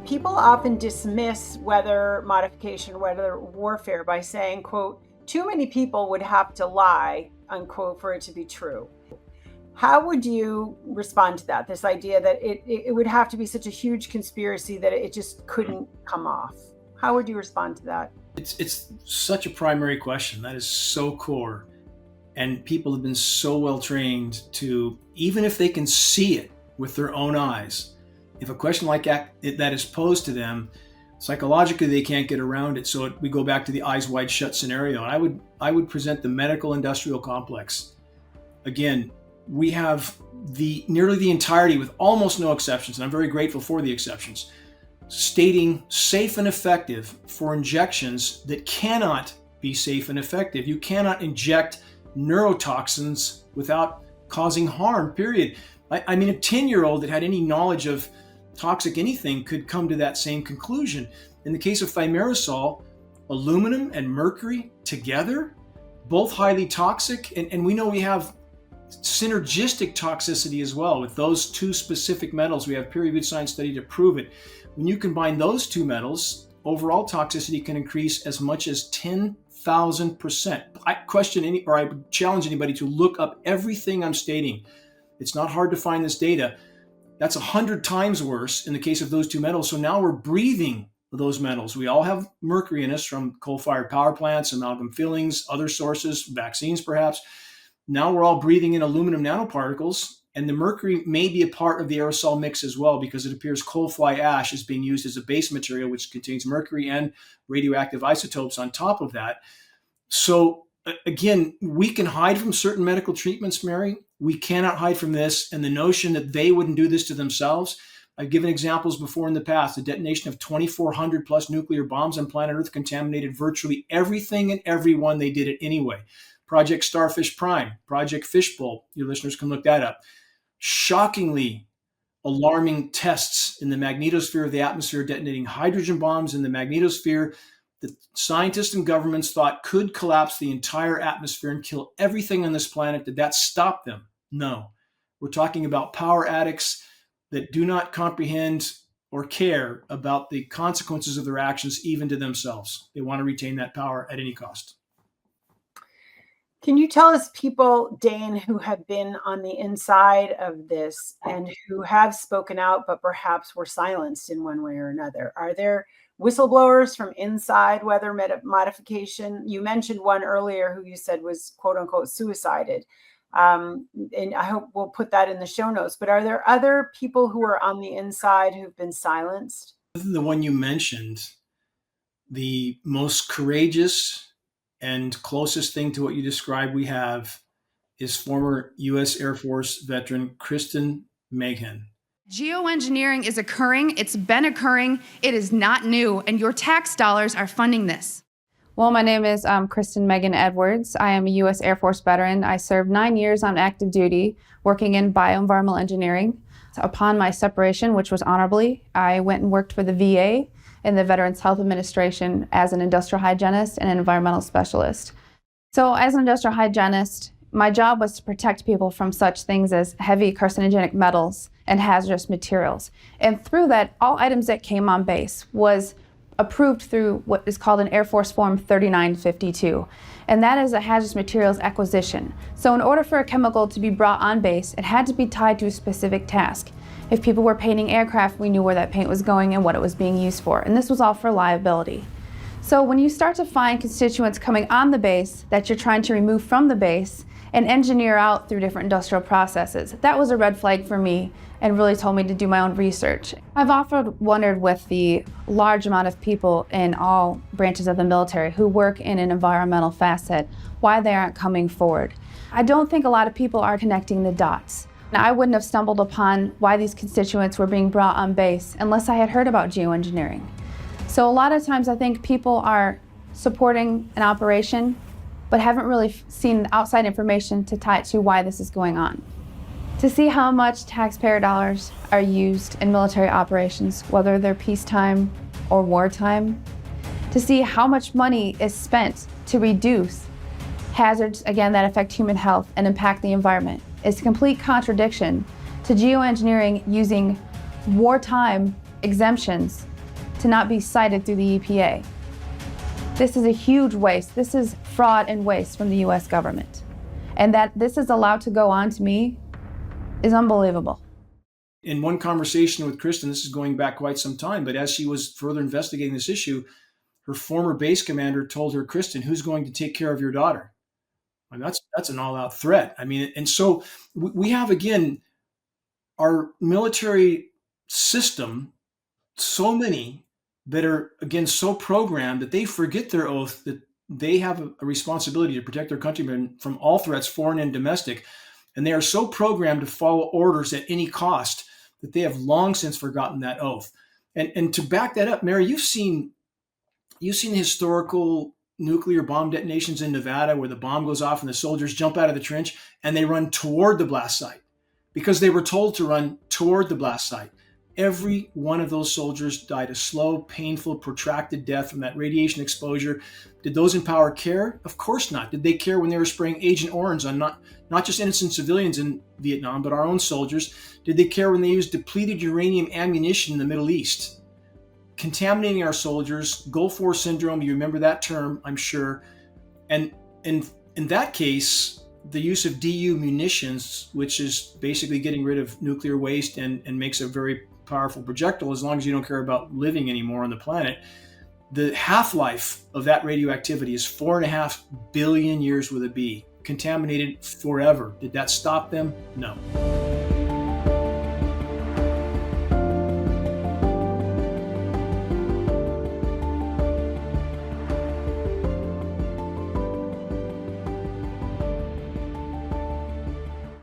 People often dismiss weather modification, weather warfare by saying, quote, too many people would have to lie, unquote, for it to be true. How would you respond to that? This idea that it would have to be such a huge conspiracy that it just couldn't come off. How would you respond to that? It's such a primary question. That is so core. And people have been so well trained to, even if they can see it with their own eyes, if a question like that is posed to them, psychologically they can't get around it. So we go back to the eyes wide shut scenario. And I would present the medical industrial complex. Again, we have nearly the entirety, with almost no exceptions, and I'm very grateful for the exceptions, stating safe and effective for injections that cannot be safe and effective. You cannot inject neurotoxins without causing harm, period. I mean, a 10-year-old that had any knowledge of toxic anything could come to that same conclusion. In the case of thimerosal, aluminum and mercury together, both highly toxic, and we know we have synergistic toxicity as well with those two specific metals. We have peer-reviewed science study to prove it. When you combine those two metals, overall toxicity can increase as much as 10,000%. I would challenge anybody to look up everything I'm stating. It's not hard to find this data. That's 100 times worse in the case of those two metals. So now we're breathing those metals. We all have mercury in us from coal-fired power plants, amalgam fillings, other sources, vaccines perhaps. Now we're all breathing in aluminum nanoparticles, and the mercury may be a part of the aerosol mix as well, because it appears coal fly ash is being used as a base material, which contains mercury and radioactive isotopes on top of that. So again, we can hide from certain medical treatments, Mary. We cannot hide from this. And the notion that they wouldn't do this to themselves. I've given examples before in the past. The detonation of 2,400 plus nuclear bombs on planet Earth contaminated virtually everything and everyone. They did it anyway. Project Starfish Prime, Project Fishbowl, your listeners can look that up. Shockingly alarming tests in the magnetosphere of the atmosphere, detonating hydrogen bombs in the magnetosphere that scientists and governments thought could collapse the entire atmosphere and kill everything on this planet. Did that stop them? No. We're talking about power addicts that do not comprehend or care about the consequences of their actions, even to themselves. They want to retain that power at any cost. Can you tell us people, Dane, who have been on the inside of this and who have spoken out, but perhaps were silenced in one way or another? Are there whistleblowers from inside weather modification? You mentioned one earlier who you said was quote unquote suicided. And I hope we'll put that in the show notes. But are there other people who are on the inside who've been silenced? The one you mentioned, the most courageous and closest thing to what you described we have is former U.S. Air Force veteran Kristen Meghan. Geoengineering is occurring. It's been occurring. It is not new, and your tax dollars are funding this. Well, my name is Kristen Meghan Edwards. I am a U.S. Air Force veteran. I served 9 years on active duty working in bioenvironmental engineering. So upon my separation, which was honorably, I went and worked for the VA in the Veterans Health Administration as an industrial hygienist and an environmental specialist. So as an industrial hygienist, my job was to protect people from such things as heavy carcinogenic metals and hazardous materials. And through that, all items that came on base was approved through what is called an Air Force Form 3952. And that is a hazardous materials acquisition. So in order for a chemical to be brought on base, it had to be tied to a specific task. If people were painting aircraft, we knew where that paint was going and what it was being used for. And this was all for liability. So when you start to find constituents coming on the base that you're trying to remove from the base and engineer out through different industrial processes, that was a red flag for me and really told me to do my own research. I've often wondered with the large amount of people in all branches of the military who work in an environmental facet, why they aren't coming forward. I don't think a lot of people are connecting the dots. Now, I wouldn't have stumbled upon why these constituents were being brought on base unless I had heard about geoengineering. So a lot of times I think people are supporting an operation but haven't really seen outside information to tie it to why this is going on. To see how much taxpayer dollars are used in military operations, whether they're peacetime or wartime, to see how much money is spent to reduce hazards, again, that affect human health and impact the environment, is a complete contradiction to geoengineering using wartime exemptions to not be cited through the EPA. This is a huge waste. This is fraud and waste from the US government. And that this is allowed to go on to me is unbelievable. In one conversation with Kristen, this is going back quite some time, but as she was further investigating this issue, her former base commander told her, Kristen, who's going to take care of your daughter? I mean, that's an all-out threat. I mean, and so we have, again, our military system, so many that are, again, so programmed that they forget their oath, that they have a responsibility to protect their countrymen from all threats, foreign and domestic. And they are so programmed to follow orders at any cost that they have long since forgotten that oath. And to back that up, Mary, you've seen the historical nuclear bomb detonations in Nevada where the bomb goes off and the soldiers jump out of the trench and they run toward the blast site because they were told to run toward the blast site. Every one of those soldiers died a slow, painful, protracted death from that radiation exposure. Did those in power care? Of course not. Did they care when they were spraying Agent Orange on not just innocent civilians in Vietnam, but our own soldiers? Did they care when they used depleted uranium ammunition in the Middle East, contaminating our soldiers? Gulf War syndrome, you remember that term, I'm sure. And in that case, the use of DU munitions, which is basically getting rid of nuclear waste and makes a very powerful projectile as long as you don't care about living anymore on the planet. The half-life of that radioactivity is 4.5 billion years with a B, contaminated forever. Did that stop them? No.